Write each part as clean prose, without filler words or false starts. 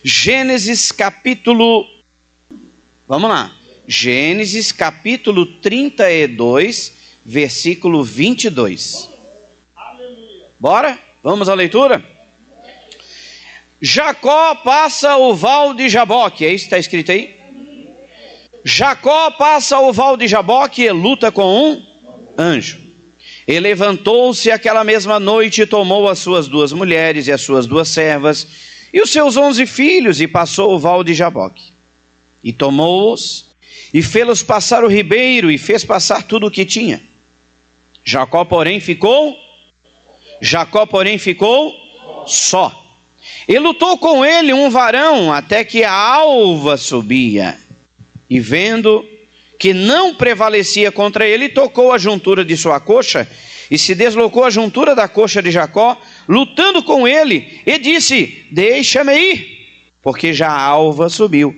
Gênesis capítulo... Vamos lá. Gênesis capítulo 32, versículo 22. Bora? Vamos à leitura? Jacó passa o val de Jaboque. É isso que está escrito aí? Jacó passa o val de Jaboque e luta com um anjo. E levantou-se aquela mesma noite e tomou as suas 2 mulheres e as suas 2 servas e os seus 11 filhos e passou o val de Jaboque. E tomou-os e fê-los passar o ribeiro e fez passar tudo o que tinha. Jacó, porém, ficou só. E lutou com ele um varão até que a alva subia. E vendo que não prevalecia contra ele, tocou a juntura de sua coxa e se deslocou a juntura da coxa de Jacó, lutando com ele, e disse: deixa-me ir, porque já a alva subiu.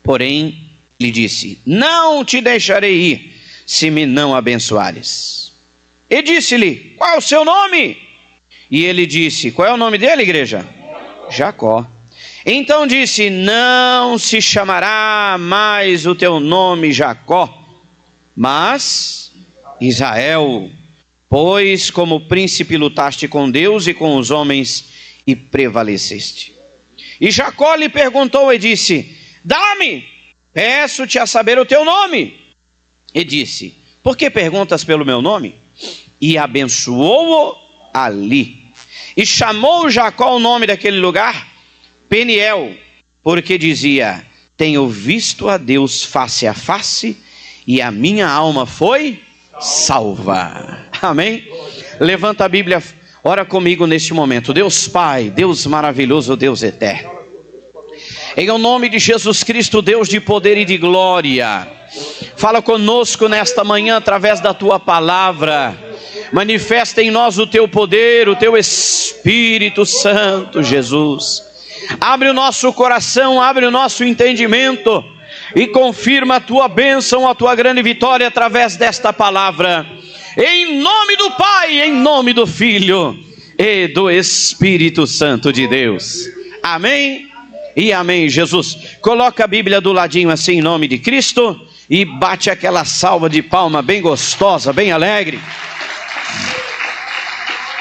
Porém, lhe disse: não te deixarei ir, se me não abençoares. E disse-lhe: qual é o seu nome? E ele disse: qual é o nome dele, igreja? Jacó. Então disse: não se chamará mais o teu nome Jacó, mas Israel, pois como príncipe lutaste com Deus e com os homens e prevaleceste. E Jacó lhe perguntou e disse: dá-me, peço-te a saber o teu nome. E disse: por que perguntas pelo meu nome? E abençoou-o ali. E chamou Jacó o nome daquele lugar Peniel, porque dizia: tenho visto a Deus face a face, e a minha alma foi salva. Amém? Levanta a Bíblia, ora comigo neste momento. Deus Pai, Deus maravilhoso, Deus eterno, em nome de Jesus Cristo, Deus de poder e de glória, fala conosco nesta manhã através da tua palavra. Manifesta em nós o teu poder, o teu Espírito Santo, Jesus. Abre o nosso coração, abre o nosso entendimento e confirma a tua bênção, a tua grande vitória através desta palavra. Em nome do Pai, em nome do Filho e do Espírito Santo de Deus. Amém e amém, Jesus. Coloca a Bíblia do ladinho assim, em nome de Cristo, e bate aquela salva de palma bem gostosa, bem alegre.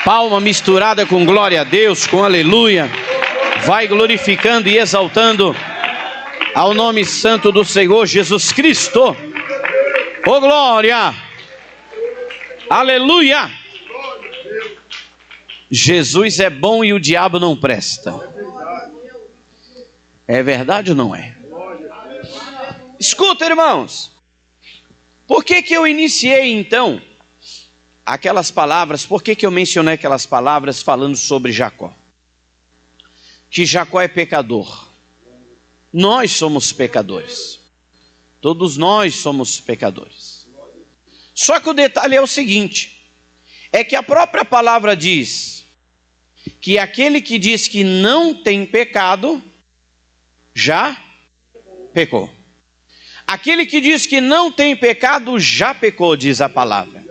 Palma misturada com glória a Deus, com aleluia. Vai glorificando e exaltando ao nome santo do Senhor Jesus Cristo. Oh glória, aleluia. Jesus é bom e o diabo não presta. É verdade ou não é? Escuta, irmãos, por que eu iniciei então aquelas palavras? Por que eu mencionei aquelas palavras falando sobre Jacó? Que Jacó é pecador. Nós somos pecadores. Todos nós somos pecadores. Só que o detalhe é o seguinte: é que a própria palavra diz que aquele que diz que não tem pecado, já pecou. Aquele que diz que não tem pecado, já pecou, diz a palavra.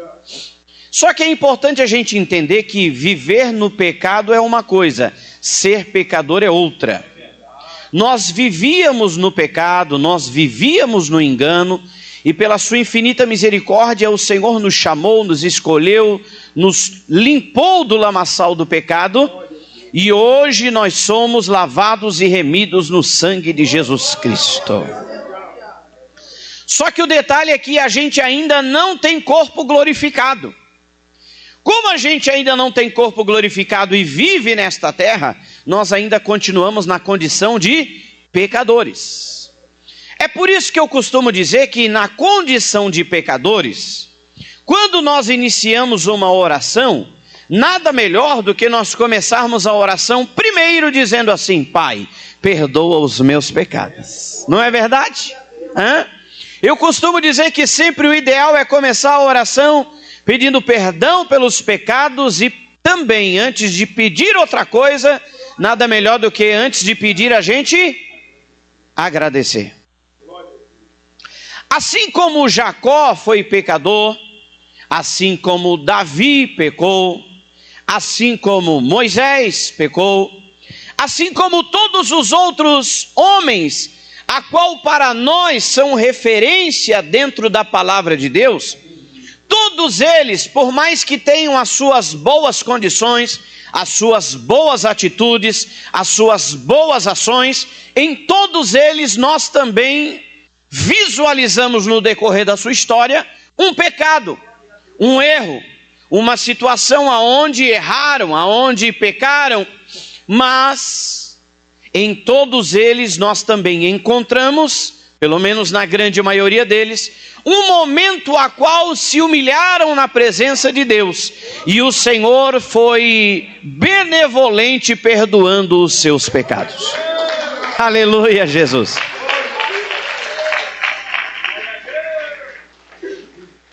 Só que é importante a gente entender que viver no pecado é uma coisa, ser pecador é outra. Nós vivíamos no pecado, nós vivíamos no engano, e pela sua infinita misericórdia o Senhor nos chamou, nos escolheu, nos limpou do lamaçal do pecado, e hoje nós somos lavados e remidos no sangue de Jesus Cristo. Só que o detalhe é que a gente ainda não tem corpo glorificado. Como a gente ainda não tem corpo glorificado e vive nesta terra, nós ainda continuamos na condição de pecadores. É por isso que eu costumo dizer que na condição de pecadores, quando nós iniciamos uma oração, nada melhor do que nós começarmos a oração primeiro dizendo assim: Pai, perdoa os meus pecados. Não é verdade? Eu costumo dizer que sempre o ideal é começar a oração pedindo perdão pelos pecados, e também antes de pedir outra coisa, nada melhor do que antes de pedir a gente agradecer. Assim como Jacó foi pecador, assim como Davi pecou, assim como Moisés pecou, assim como todos os outros homens, a qual para nós são referência dentro da palavra de Deus, todos eles, por mais que tenham as suas boas condições, as suas boas atitudes, as suas boas ações, em todos eles nós também visualizamos no decorrer da sua história um pecado, um erro, uma situação aonde erraram, aonde pecaram, mas em todos eles nós também encontramos, pelo menos na grande maioria deles, um momento a qual se humilharam na presença de Deus, e o Senhor foi benevolente perdoando os seus pecados. Aleluia, Jesus.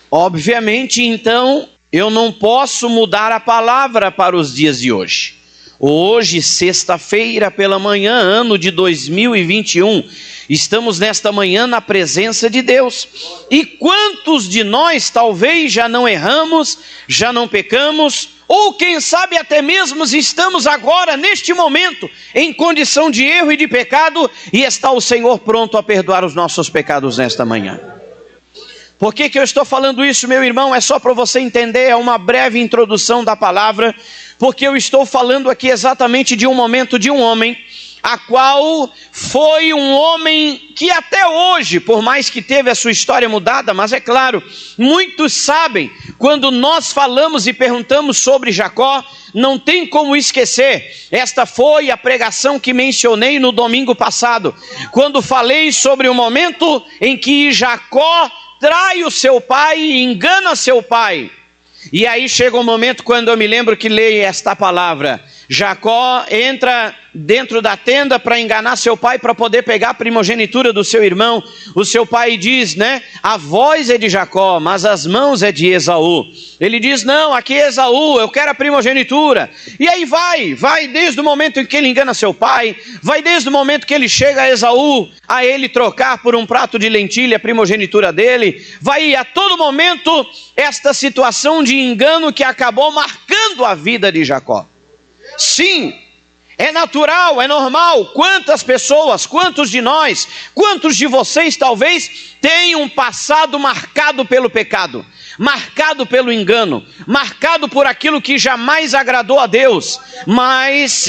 Obviamente, então, eu não posso mudar a palavra para os dias de hoje. Hoje, sexta-feira pela manhã, ano de 2021, estamos nesta manhã na presença de Deus. E quantos de nós talvez já não erramos, já não pecamos, ou quem sabe até mesmo estamos agora, neste momento, em condição de erro e de pecado, e está o Senhor pronto a perdoar os nossos pecados nesta manhã. Por que eu estou falando isso, meu irmão? É só para você entender, é uma breve introdução da palavra, porque eu estou falando aqui exatamente de um momento de um homem, a qual foi um homem que até hoje, por mais que teve a sua história mudada, mas é claro, muitos sabem, quando nós falamos e perguntamos sobre Jacó, não tem como esquecer, esta foi a pregação que mencionei no domingo passado, quando falei sobre o momento em que Jacó trai o seu pai e engana seu pai. E aí chega um momento quando eu me lembro que leio esta palavra. Jacó entra dentro da tenda para enganar seu pai, para poder pegar a primogenitura do seu irmão. O seu pai diz, né? A voz é de Jacó, mas as mãos é de Esaú. Ele diz, não, aqui é Esaú, eu quero a primogenitura. E aí vai desde o momento em que ele engana seu pai, vai desde o momento que ele chega a Esaú, a ele trocar por um prato de lentilha a primogenitura dele, vai a todo momento esta situação de engano que acabou marcando a vida de Jacó. Sim, é natural, é normal. Quantas pessoas, quantos de nós, quantos de vocês talvez tenham um passado marcado pelo pecado, marcado pelo engano, marcado por aquilo que jamais agradou a Deus, mas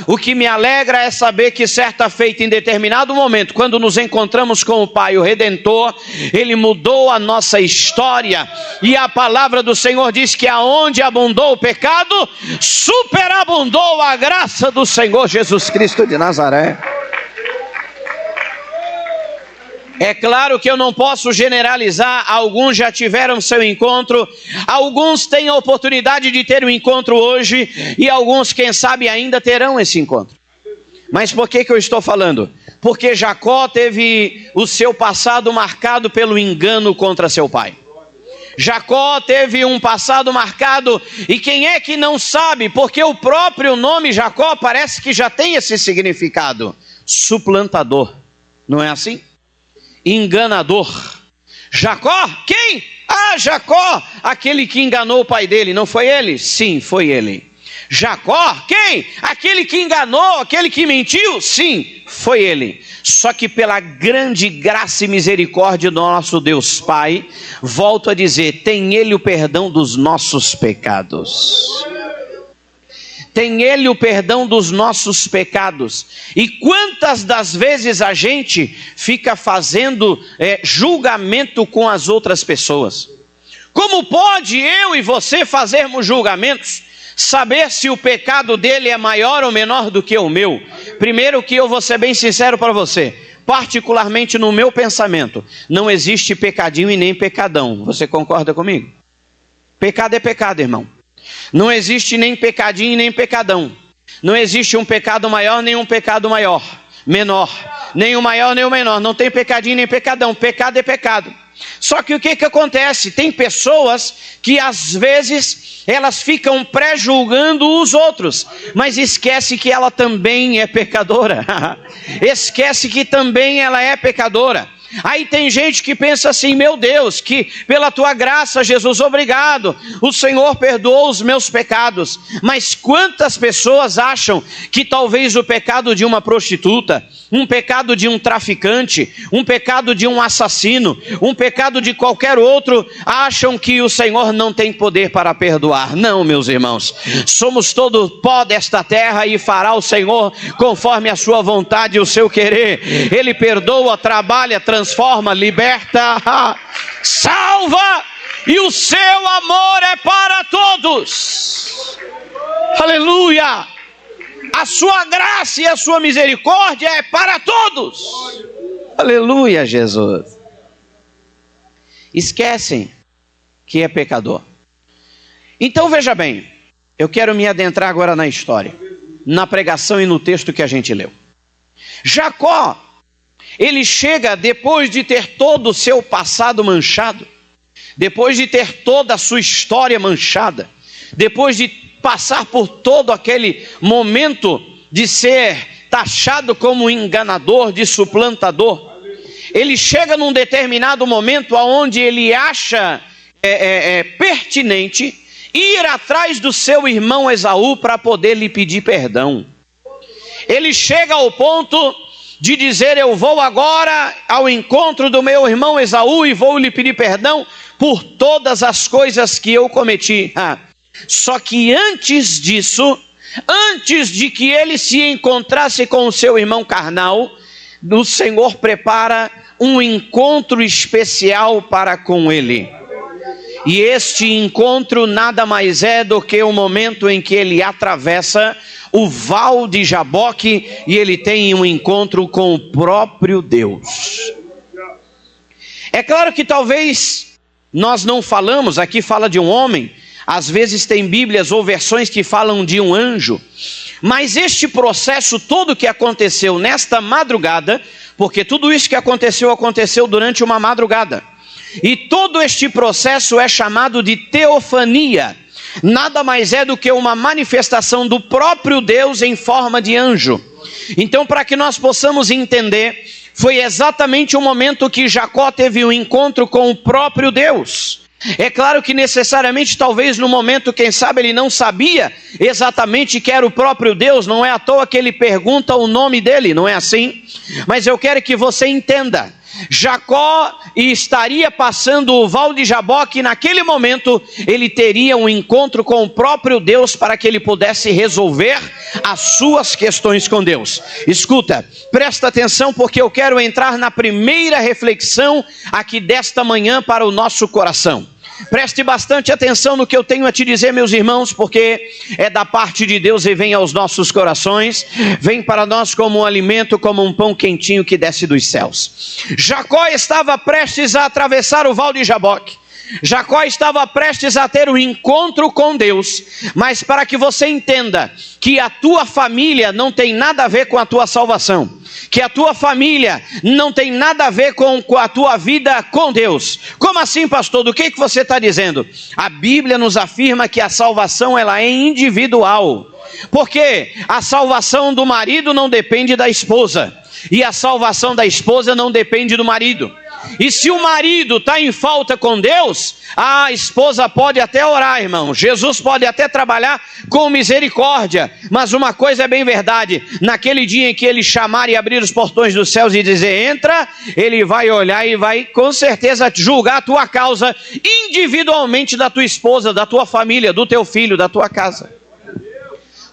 o que me alegra é saber que certa feita, em determinado momento, quando nos encontramos com o Pai, o Redentor, Ele mudou a nossa história, e a palavra do Senhor diz que aonde abundou o pecado, superabundou a graça do Senhor Jesus Cristo de Nazaré. É claro que eu não posso generalizar, alguns já tiveram seu encontro, alguns têm a oportunidade de ter um encontro hoje, e alguns, quem sabe, ainda terão esse encontro. Mas por que eu estou falando? Porque Jacó teve o seu passado marcado pelo engano contra seu pai. Jacó teve um passado marcado, e quem é que não sabe? Porque o próprio nome Jacó parece que já tem esse significado: suplantador, não é assim? Enganador. Jacó, quem? Jacó, aquele que enganou o pai dele, não foi ele? Sim, foi ele. Jacó, quem? Aquele que enganou, aquele que mentiu? Sim, foi ele. Só que pela grande graça e misericórdia do nosso Deus Pai, volto a dizer, tem ele o perdão dos nossos pecados. Tem ele o perdão dos nossos pecados. E quantas das vezes a gente fica fazendo julgamento com as outras pessoas? Como pode eu e você fazermos julgamentos, saber se o pecado dele é maior ou menor do que o meu? Primeiro que eu vou ser bem sincero para você, particularmente no meu pensamento, não existe pecadinho e nem pecadão. Você concorda comigo? Pecado é pecado, irmão. Não existe nem pecadinho e nem pecadão. Não existe um pecado maior nem um pecado menor. Nem o maior nem o menor. Não tem pecadinho nem pecadão. Pecado é pecado. Só que o que acontece? Tem pessoas que às vezes elas ficam pré-julgando os outros, mas esquece que ela também é pecadora. Esquece que também ela é pecadora. Aí tem gente que pensa assim: meu Deus, que pela tua graça, Jesus, obrigado, o Senhor perdoou os meus pecados. Mas quantas pessoas acham que talvez o pecado de uma prostituta, um pecado de um traficante, um pecado de um assassino, um pecado de qualquer outro, acham que o Senhor não tem poder para perdoar? Não, meus irmãos, somos todo pó desta terra e fará o Senhor conforme a sua vontade e o seu querer. Ele perdoa, trabalha, transforma, liberta, salva, e o seu amor é para todos. Aleluia! A sua graça e a sua misericórdia é para todos. Aleluia, Jesus. Esquecem que é pecador. Então veja bem, eu quero me adentrar agora na história, na pregação e no texto que a gente leu. Jacó, ele chega depois de ter todo o seu passado manchado, depois de ter toda a sua história manchada, depois de passar por todo aquele momento de ser taxado como enganador, de suplantador, ele chega num determinado momento onde ele acha pertinente ir atrás do seu irmão Esaú para poder lhe pedir perdão. Ele chega ao ponto de dizer: eu vou agora ao encontro do meu irmão Esaú e vou lhe pedir perdão por todas as coisas que eu cometi. Só que antes disso, antes de que ele se encontrasse com o seu irmão carnal, o Senhor prepara um encontro especial para com ele. E este encontro nada mais é do que o momento em que ele atravessa o val de Jaboque e ele tem um encontro com o próprio Deus. É claro que talvez nós não falamos, aqui fala de um homem, às vezes tem bíblias ou versões que falam de um anjo, mas este processo todo que aconteceu nesta madrugada, porque tudo isso que aconteceu durante uma madrugada, e todo este processo é chamado de teofania, nada mais é do que uma manifestação do próprio Deus em forma de anjo. Então, para que nós possamos entender, foi exatamente o momento que Jacó teve um encontro com o próprio Deus. É claro que necessariamente, talvez no momento, quem sabe ele não sabia exatamente que era o próprio Deus, não é à toa que ele pergunta o nome dele, não é assim? Mas eu quero que você entenda, Jacó estaria passando o val de Jaboque e naquele momento ele teria um encontro com o próprio Deus para que ele pudesse resolver as suas questões com Deus. Escuta, presta atenção, porque eu quero entrar na primeira reflexão aqui desta manhã para o nosso coração. Preste bastante atenção no que eu tenho a te dizer, meus irmãos, porque é da parte de Deus e vem aos nossos corações, vem para nós como um alimento, como um pão quentinho que desce dos céus. Jacó estava prestes a atravessar o val de Jaboque. Jacó estava prestes a ter um encontro com Deus, mas para que você entenda que a tua família não tem nada a ver com a tua salvação, que a tua família não tem nada a ver com a tua vida com Deus. Como assim, pastor? Do que você está dizendo? A Bíblia nos afirma que a salvação ela é individual, porque a salvação do marido não depende da esposa, e a salvação da esposa não depende do marido. E se o marido está em falta com Deus, a esposa pode até orar, irmão. Jesus pode até trabalhar com misericórdia. Mas uma coisa é bem verdade: naquele dia em que ele chamar e abrir os portões dos céus e dizer entra, ele vai olhar e vai com certeza julgar a tua causa individualmente, da tua esposa, da tua família, do teu filho, da tua casa.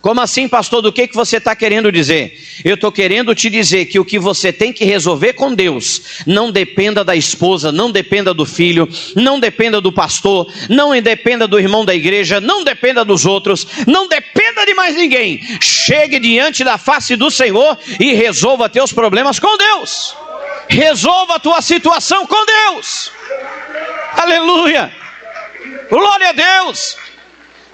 Como assim, pastor? Do que você está querendo dizer? Eu estou querendo te dizer que o que você tem que resolver com Deus não dependa da esposa, não dependa do filho, não dependa do pastor, não dependa do irmão da igreja, não dependa dos outros, não dependa de mais ninguém. Chegue diante da face do Senhor e resolva teus problemas com Deus. Resolva a tua situação com Deus. Aleluia! Glória a Deus!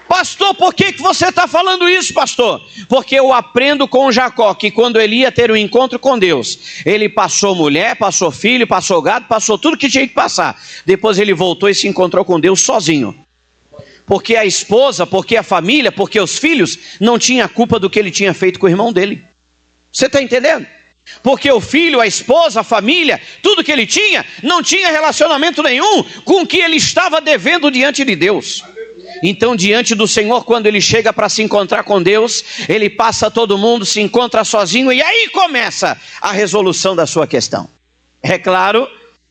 Pastor, por que você está falando isso, pastor? Porque eu aprendo com Jacó que quando ele ia ter um encontro com Deus, ele passou mulher, passou filho, passou gado, passou tudo que tinha que passar. Depois ele voltou e se encontrou com Deus sozinho. Porque a esposa, porque a família, porque os filhos não tinham culpa do que ele tinha feito com o irmão dele. Você está entendendo? Porque o filho, a esposa, a família, tudo que ele tinha, não tinha relacionamento nenhum com o que ele estava devendo diante de Deus. Então, diante do Senhor, quando ele chega para se encontrar com Deus, ele passa todo mundo, se encontra sozinho, e aí começa a resolução da sua questão. É claro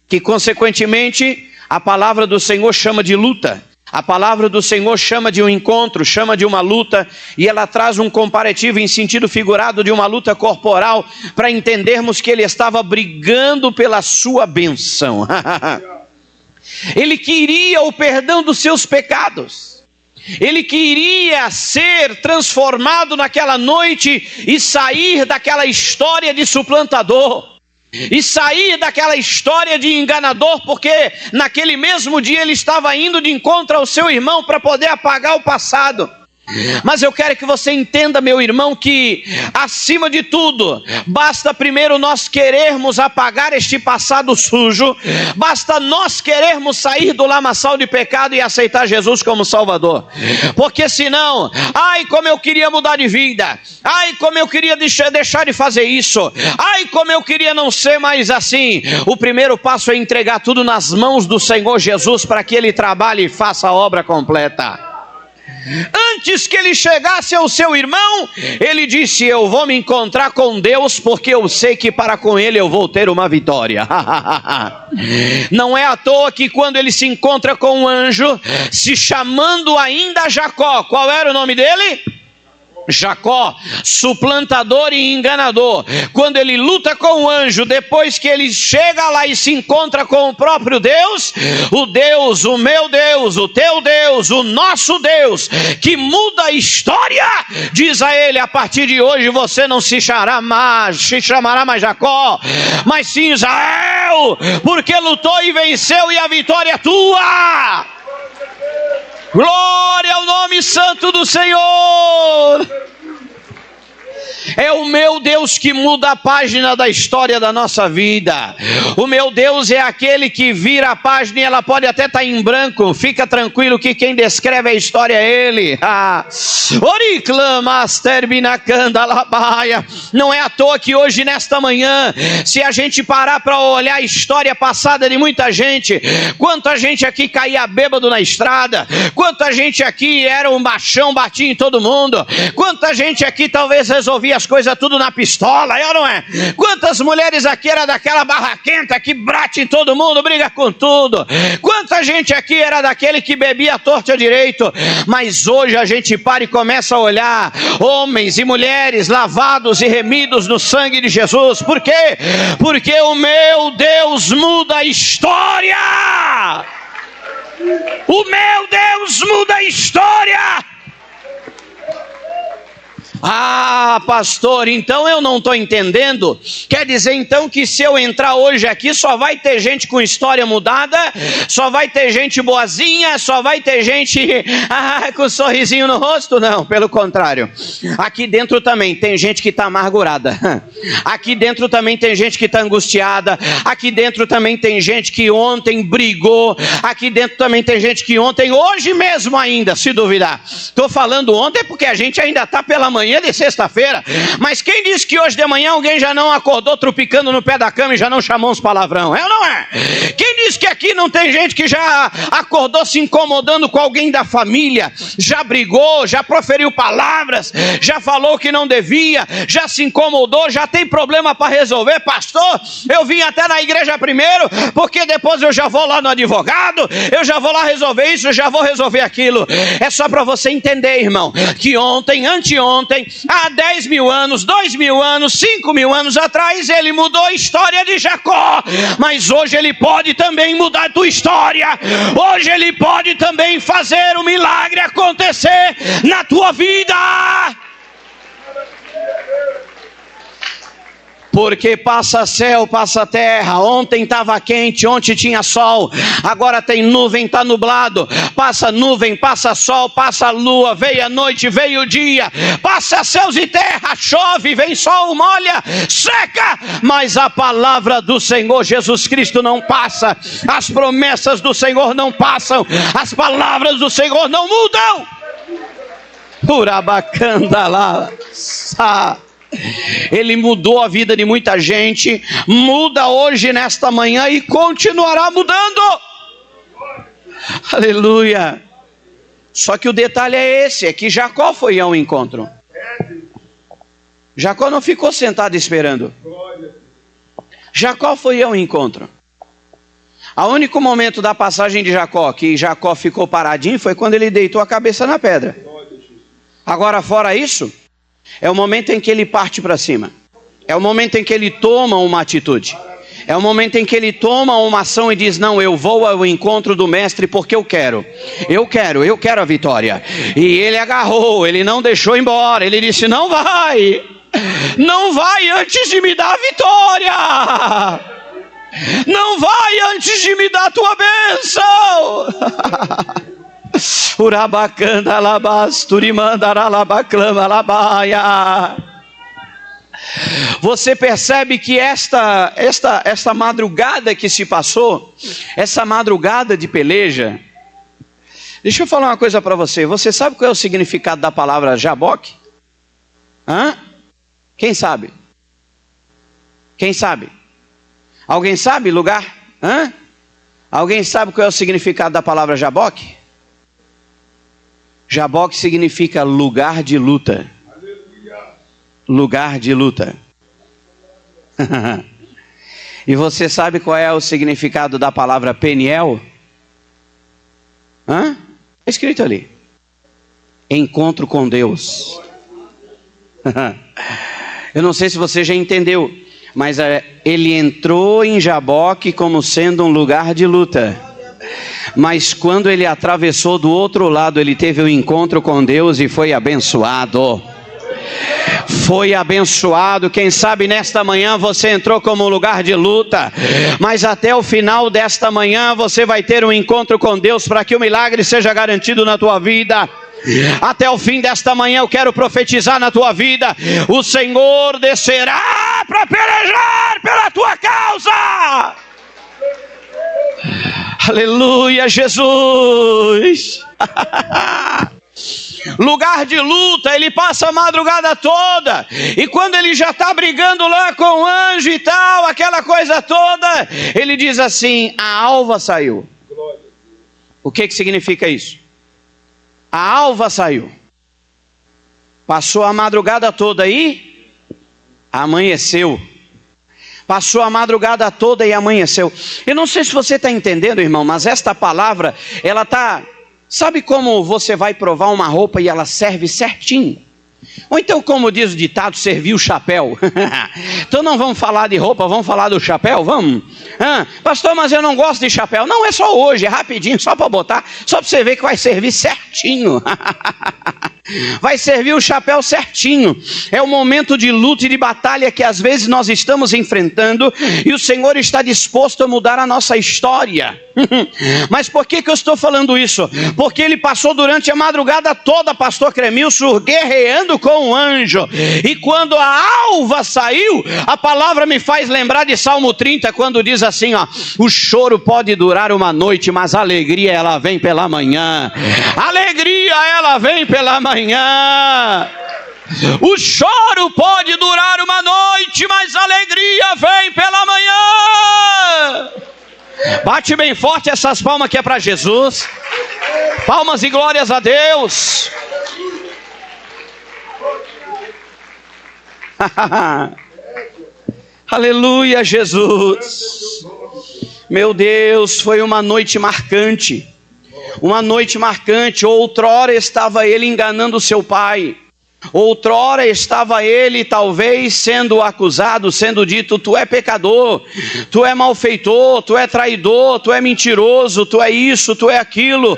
que, consequentemente, a palavra do Senhor chama de luta. A palavra do Senhor chama de um encontro, chama de uma luta, e ela traz um comparativo em sentido figurado de uma luta corporal, para entendermos que ele estava brigando pela sua bênção. Ele queria o perdão dos seus pecados. Ele queria ser transformado naquela noite e sair daquela história de suplantador. E sair daquela história de enganador, porque naquele mesmo dia ele estava indo de encontro ao seu irmão para poder apagar o passado. Mas eu quero que você entenda, meu irmão, que acima de tudo, basta primeiro nós querermos apagar este passado sujo, basta nós querermos sair do lamaçal de pecado e aceitar Jesus como Salvador. Porque senão, ai como eu queria mudar de vida, ai como eu queria deixar de fazer isso, ai como eu queria não ser mais assim. O primeiro passo é entregar tudo nas mãos do Senhor Jesus, para que Ele trabalhe e faça a obra completa. Antes que ele chegasse ao seu irmão, ele disse: eu vou me encontrar com Deus, porque eu sei que para com ele eu vou ter uma vitória. Não é à toa que quando ele se encontra com um anjo, se chamando ainda Jacó, qual era o nome dele? Jacó, suplantador e enganador. Quando ele luta com o anjo, depois que ele chega lá e se encontra com o próprio Deus, o meu Deus, o teu Deus, o nosso Deus, que muda a história, diz a ele: a partir de hoje você não se chamará mais Jacó, mas sim Israel, porque lutou e venceu e a vitória é tua. Glória ao nome santo do Senhor. É o meu Deus que muda a página da história da nossa vida. O meu Deus é aquele que vira a página e ela pode até estar em branco. Fica tranquilo que quem descreve a história é Ele. Não é à toa que hoje, nesta manhã, se a gente parar para olhar a história passada de muita gente, quanta gente aqui caía bêbado na estrada, quanta gente aqui era um machão, batia em todo mundo, quanta gente aqui talvez resolvia as coisas tudo na pistola, é ou não é? Quantas mulheres aqui era daquela barraquenta que bate em todo mundo, briga com tudo? Quanta gente aqui era daquele que bebia a torta direito? Mas hoje a gente para e começa a olhar homens e mulheres lavados e remidos no sangue de Jesus. Por quê? Porque o meu Deus muda a história. O meu Deus muda a história. Ah, pastor, então eu não estou entendendo. Quer dizer então que se eu entrar hoje aqui só vai ter gente com história mudada, só vai ter gente boazinha, só vai ter gente com um sorrisinho no rosto? Não, pelo contrário. Aqui dentro também tem gente que está amargurada. Aqui dentro também tem gente que está angustiada. Aqui dentro também tem gente que ontem brigou. Aqui dentro também tem gente que ontem, hoje mesmo ainda, se duvidar. Estou falando ontem porque a gente ainda está pela manhã de sexta-feira, mas quem disse que hoje de manhã alguém já não acordou tropicando no pé da cama e já não chamou uns palavrão? É ou não é? Quem disse que aqui não tem gente que já acordou se incomodando com alguém da família, já brigou, já proferiu palavras, já falou que não devia, já se incomodou, já tem problema para resolver? Pastor, eu vim até na igreja primeiro, porque depois eu já vou lá no advogado, eu já vou lá resolver isso, eu já vou resolver aquilo. É só para você entender, irmão, que ontem, anteontem, há 10 mil anos, 2 mil anos, 5 mil anos atrás, ele mudou a história de Jacó, mas hoje ele pode também mudar a tua história. Hoje ele pode também fazer um milagre acontecer na tua vida. Porque passa céu, passa terra. Ontem estava quente, ontem tinha sol, agora tem nuvem, está nublado. Passa nuvem, passa sol, passa lua, veio a noite, veio o dia. Passa céus e terra, chove, vem sol, molha, seca. Mas a palavra do Senhor Jesus Cristo não passa. As promessas do Senhor não passam. As palavras do Senhor não mudam. Urabacanda lá. Ele mudou a vida de muita gente, muda hoje nesta manhã e continuará mudando. Aleluia. Só que o detalhe é esse, é que Jacó foi ao encontro. Jacó não ficou sentado esperando. Jacó foi ao encontro. O único momento da passagem de Jacó que Jacó ficou paradinho foi quando ele deitou a cabeça na pedra. Agora, fora isso, é o momento em que ele parte para cima. É o momento em que ele toma uma atitude. É o momento em que ele toma uma ação e diz: não, eu vou ao encontro do mestre porque eu quero a vitória. E ele agarrou, ele não deixou embora. Ele disse: não vai antes de me dar a vitória. Não vai antes de me dar a tua bênção. Urabacanda alabasturimanda alabaclama alabaia. Você percebe que esta madrugada que se passou, essa madrugada de peleja, deixa eu falar uma coisa para você. Você sabe qual é o significado da palavra Jaboque? Quem sabe? Quem sabe? Alguém sabe lugar? Alguém sabe qual é o significado da palavra Jaboque? Jaboque significa lugar de luta. Lugar de luta. E você sabe qual é o significado da palavra Peniel? Está escrito ali: encontro com Deus. Eu não sei se você já entendeu, mas ele entrou em Jaboque como sendo um lugar de luta. Mas quando ele atravessou do outro lado, ele teve um encontro com Deus e foi abençoado. Foi abençoado. Quem sabe nesta manhã você entrou como um lugar de luta, mas até o final desta manhã você vai ter um encontro com Deus para que o milagre seja garantido na tua vida. Até o fim desta manhã eu quero profetizar na tua vida: o Senhor descerá para pelejar pela tua causa. Aleluia, Jesus. Lugar de luta, ele passa a madrugada toda, e quando ele já está brigando lá com o anjo e tal, aquela coisa toda, ele diz assim: a alva saiu. O que significa isso? A alva saiu. Passou a madrugada toda e amanheceu. Passou a madrugada toda e amanheceu. Eu não sei se você está entendendo, irmão, mas esta palavra, ela está... Sabe como você vai provar uma roupa e ela serve certinho? Ou então, como diz o ditado, serviu o chapéu. Então não vamos falar de roupa, vamos falar do chapéu, vamos? Pastor, mas eu não gosto de chapéu. Não, é só hoje, é rapidinho, só para botar, só para você ver que vai servir certinho. Vai servir o chapéu certinho. É o momento de luta e de batalha que às vezes nós estamos enfrentando, e o Senhor está disposto a mudar a nossa história. Mas por que eu estou falando isso? Porque ele passou durante a madrugada toda, pastor Cremilson, guerreando com o anjo, e quando a alva saiu, a palavra me faz lembrar de Salmo 30, quando diz assim, o choro pode durar uma noite, mas a alegria ela vem pela manhã. Alegria ela vem pela manhã. O choro pode durar uma noite, mas a alegria vem pela manhã. Bate bem forte essas palmas que é para Jesus. Palmas e glórias a Deus. Aleluia, Jesus. Meu Deus, foi uma noite marcante. Uma noite marcante. Outrora estava ele enganando seu pai. Outrora estava ele talvez sendo acusado, sendo dito: tu é pecador, tu é malfeitor, tu é traidor, tu é mentiroso, tu é isso, tu é aquilo.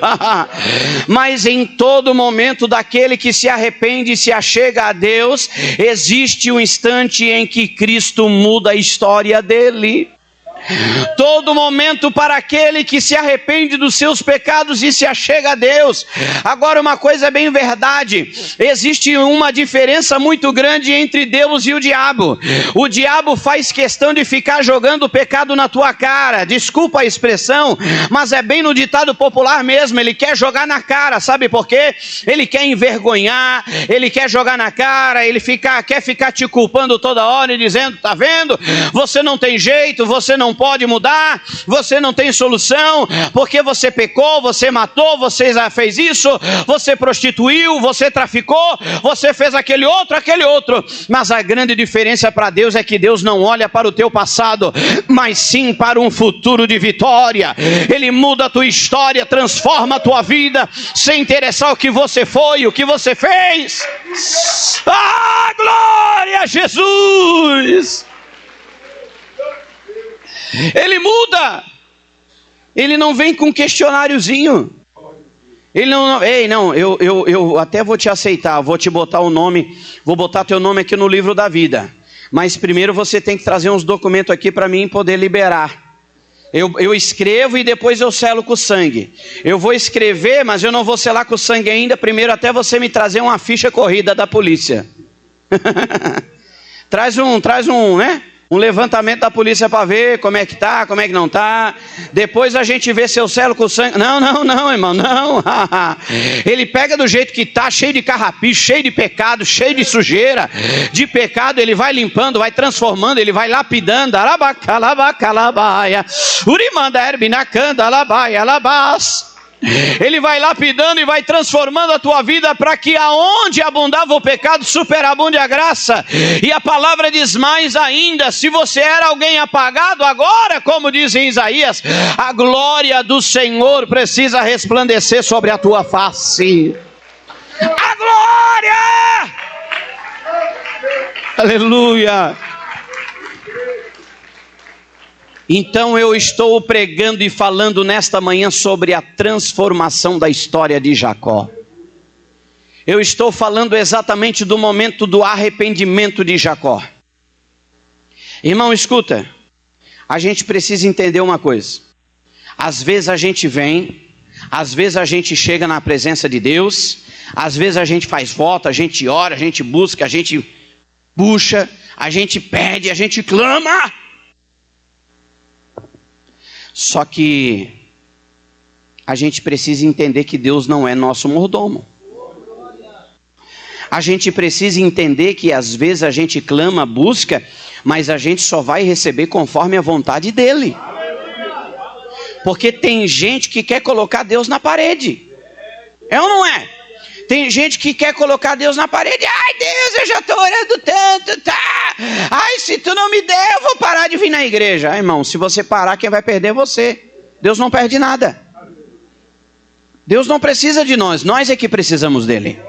Mas em todo momento daquele que se arrepende e se achega a Deus, existe um instante em que Cristo muda a história dele. Todo momento para aquele que se arrepende dos seus pecados e se achega a Deus. Agora, uma coisa é bem verdade: existe uma diferença muito grande entre Deus e o diabo. O diabo faz questão de ficar jogando o pecado na tua cara. Desculpa a expressão, mas é bem no ditado popular mesmo. Ele quer jogar na cara, sabe por quê? Ele quer envergonhar, ele quer jogar na cara, ele quer ficar te culpando toda hora e dizendo: tá vendo? Você não tem jeito, você não pode mudar, você não tem solução, porque você pecou, você matou, você fez isso, você prostituiu, você traficou, você fez aquele outro. Mas a grande diferença para Deus é que Deus não olha para o teu passado, mas sim para um futuro de vitória. Ele muda a tua história, transforma a tua vida, sem interessar o que você foi, o que você fez. Ah, glória a Jesus! Ele muda. Ele não vem com um questionáriozinho. Ele eu até vou te aceitar, vou te botar o nome, vou botar teu nome aqui no livro da vida, mas primeiro você tem que trazer uns documentos aqui para mim poder liberar. Eu escrevo e depois eu selo com sangue. Eu vou escrever, mas eu não vou selar com sangue ainda. Primeiro até você me trazer uma ficha corrida da polícia. traz um, né? Um levantamento da polícia para ver como é que tá, como é que não tá. Depois a gente vê se eu selo com sangue. Não, irmão, não. Ele pega do jeito que tá, cheio de carrapicho, cheio de pecado, cheio de sujeira, de pecado. Ele vai limpando, vai transformando, ele vai lapidando. Alabacalabaia, urimanda erbinacanda, alabaia, alabás. Ele vai lapidando e vai transformando a tua vida para que aonde abundava o pecado, superabunde a graça. E a palavra diz mais ainda: se você era alguém apagado, agora, como diz em Isaías, a glória do Senhor precisa resplandecer sobre a tua face. A glória! Aleluia! Então eu estou pregando e falando nesta manhã sobre a transformação da história de Jacó. Eu estou falando exatamente do momento do arrependimento de Jacó. Irmão, escuta, a gente precisa entender uma coisa. Às vezes a gente vem, às vezes a gente chega na presença de Deus, às vezes a gente faz voto, a gente ora, a gente busca, a gente puxa, a gente pede, a gente clama. Só que a gente precisa entender que Deus não é nosso mordomo. A gente precisa entender que às vezes a gente clama, busca, mas a gente só vai receber conforme a vontade dEle. Porque tem gente que quer colocar Deus na parede. É ou não é? Tem gente que quer colocar Deus na parede. Ai, Deus, eu já estou orando tanto, tá? Ai, se tu não me der, eu vou parar de vir na igreja. Ai, irmão, se você parar, quem vai perder é você. Deus não perde nada. Deus não precisa de nós é que precisamos dele.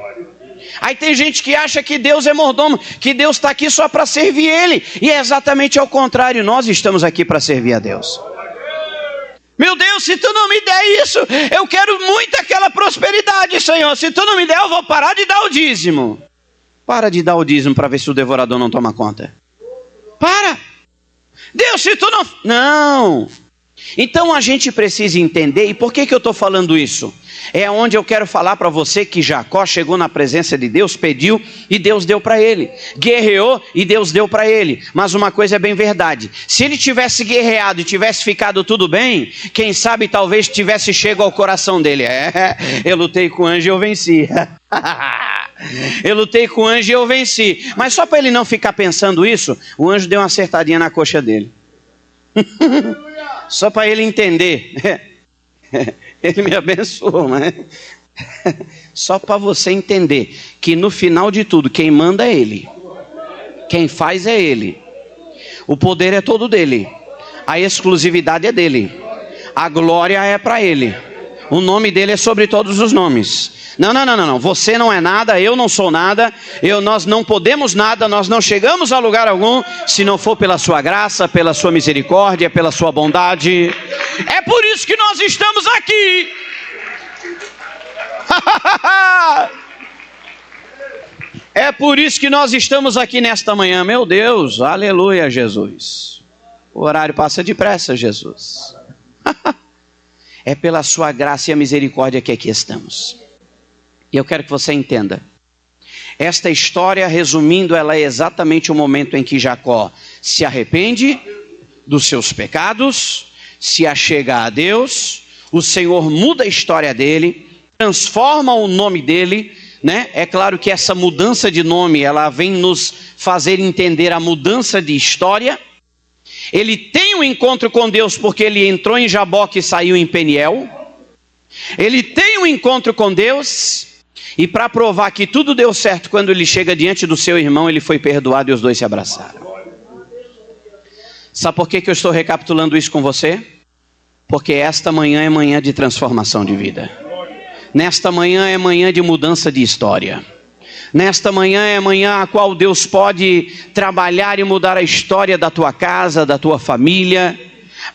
Aí tem gente que acha que Deus é mordomo, que Deus está aqui só para servir Ele. E é exatamente ao contrário, nós estamos aqui para servir a Deus. Meu Deus, se tu não me der isso, eu quero muito aquela prosperidade, Senhor. Se tu não me der, eu vou parar de dar o dízimo. Para de dar o dízimo para ver se o devorador não toma conta. Para. Deus, se tu não... Não. Então a gente precisa entender, e por que eu estou falando isso? É onde eu quero falar para você que Jacó chegou na presença de Deus, pediu e Deus deu para ele. Guerreou e Deus deu para ele. Mas uma coisa é bem verdade: se ele tivesse guerreado e tivesse ficado tudo bem, quem sabe talvez tivesse chego ao coração dele. Eu lutei com o anjo e eu venci. Eu lutei com o anjo e eu venci. Mas só para ele não ficar pensando isso, o anjo deu uma acertadinha na coxa dele. Só para ele entender. Ele me abençoou, mas só para você entender que no final de tudo, quem manda é Ele, quem faz é Ele, o poder é todo dele, a exclusividade é dele, a glória é para Ele, o nome dele é sobre todos os nomes. Não, você não é nada, eu não sou nada, nós não podemos nada, nós não chegamos a lugar algum se não for pela sua graça, pela sua misericórdia, pela sua bondade. É por isso que nós estamos aqui. É por isso que nós estamos aqui nesta manhã. Meu Deus, aleluia, Jesus. O horário passa depressa, Jesus. É pela sua graça e a misericórdia que aqui estamos. E eu quero que você entenda. Esta história, resumindo, ela é exatamente o momento em que Jacó se arrepende dos seus pecados, se achega a Deus, o Senhor muda a história dele, transforma o nome dele, né? É claro que essa mudança de nome, ela vem nos fazer entender a mudança de história. Ele tem um encontro com Deus porque ele entrou em Jaboque e saiu em Peniel. Ele tem um encontro com Deus, e para provar que tudo deu certo, quando ele chega diante do seu irmão, ele foi perdoado e os dois se abraçaram. Sabe por que eu estou recapitulando isso com você? Porque esta manhã é manhã de transformação de vida. Nesta manhã é manhã de mudança de história. Nesta manhã é manhã a qual Deus pode trabalhar e mudar a história da tua casa, da tua família.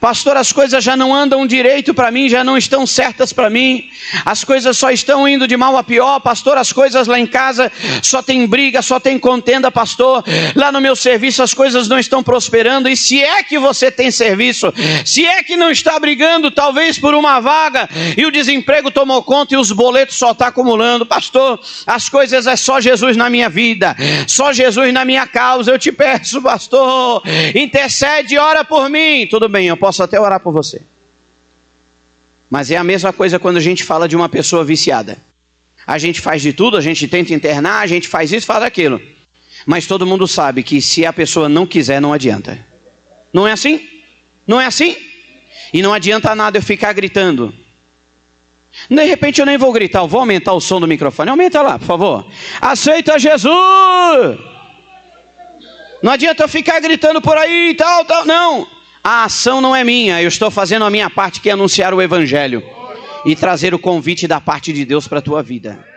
Pastor, as coisas já não andam direito para mim, já não estão certas para mim. As coisas só estão indo de mal a pior. Pastor, as coisas lá em casa só tem briga, só tem contenda, pastor. Lá no meu serviço as coisas não estão prosperando. E se é que você tem serviço, se é que não está brigando talvez por uma vaga e o desemprego tomou conta e os boletos só estão acumulando. Pastor, as coisas é só Jesus na minha vida, só Jesus na minha causa. Eu te peço, pastor, intercede, ora por mim. Tudo bem, eu posso até orar por você. Mas é a mesma coisa quando a gente fala de uma pessoa viciada. A gente faz de tudo, a gente tenta internar, a gente faz isso, faz aquilo. Mas todo mundo sabe que se a pessoa não quiser, não adianta. Não é assim? Não é assim? E não adianta nada eu ficar gritando. De repente eu nem vou gritar, eu vou aumentar o som do microfone. Aumenta lá, por favor. Aceita Jesus! Não adianta eu ficar gritando por aí e tal, não. A ação não é minha, eu estou fazendo a minha parte, que é anunciar o Evangelho e trazer o convite da parte de Deus para a tua vida.